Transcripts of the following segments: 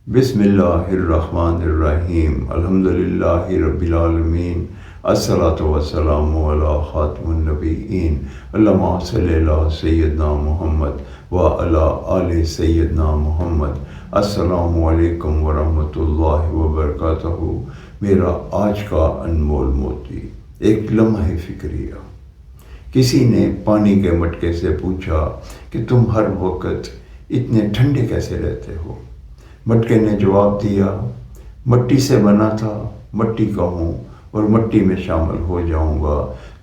بسم اللہ الرحمن الرحیم الحمدللہ رب العالمین الصلاۃ والسلام علی خاتم النبیین اللہم صلی علی سیدنا محمد وعلی آل سیدنا محمد۔ السلام علیکم ورحمۃ اللہ وبرکاتہ۔ میرا آج کا انمول موتی، ایک لمحہ فکریہ۔ کسی نے پانی کے مٹکے سے پوچھا کہ تم ہر وقت اتنے ٹھنڈے کیسے رہتے ہو؟ مٹکے نے جواب دیا، مٹی سے بنا تھا، مٹی کا ہوں اور مٹی میں شامل ہو جاؤں گا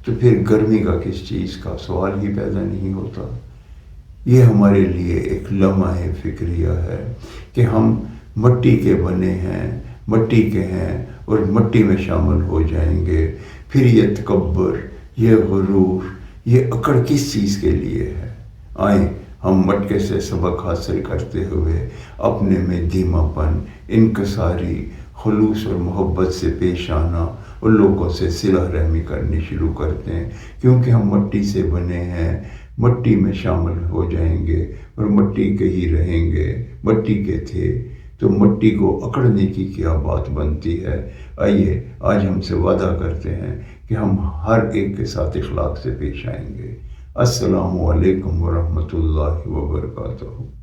تو پھر گرمی کا کس چیز کا سوال ہی پیدا نہیں ہوتا۔ یہ ہمارے لیے ایک لمحہ فکریہ ہے کہ ہم مٹی کے بنے ہیں، مٹی کے ہیں اور مٹی میں شامل ہو جائیں گے۔ پھر یہ تکبر، یہ غرور، یہ اکڑ کس چیز کے لیے ہے؟ آئیں ہم مٹکے سے سبق حاصل کرتے ہوئے اپنے میں دھیما پن، انکساری، خلوص اور محبت سے پیش آنا اور لوگوں سے صلہ رحمی کرنی شروع کرتے ہیں، کیونکہ ہم مٹی سے بنے ہیں، مٹی میں شامل ہو جائیں گے اور مٹی کے ہی رہیں گے۔ مٹی کے تھے تو مٹی کو اکڑنے کی کیا بات بنتی ہے؟ آئیے آج ہم سے وعدہ کرتے ہیں کہ ہم ہر ایک کے ساتھ اخلاق سے پیش آئیں گے۔ السلام علیکم ورحمۃ اللہ وبرکاتہ۔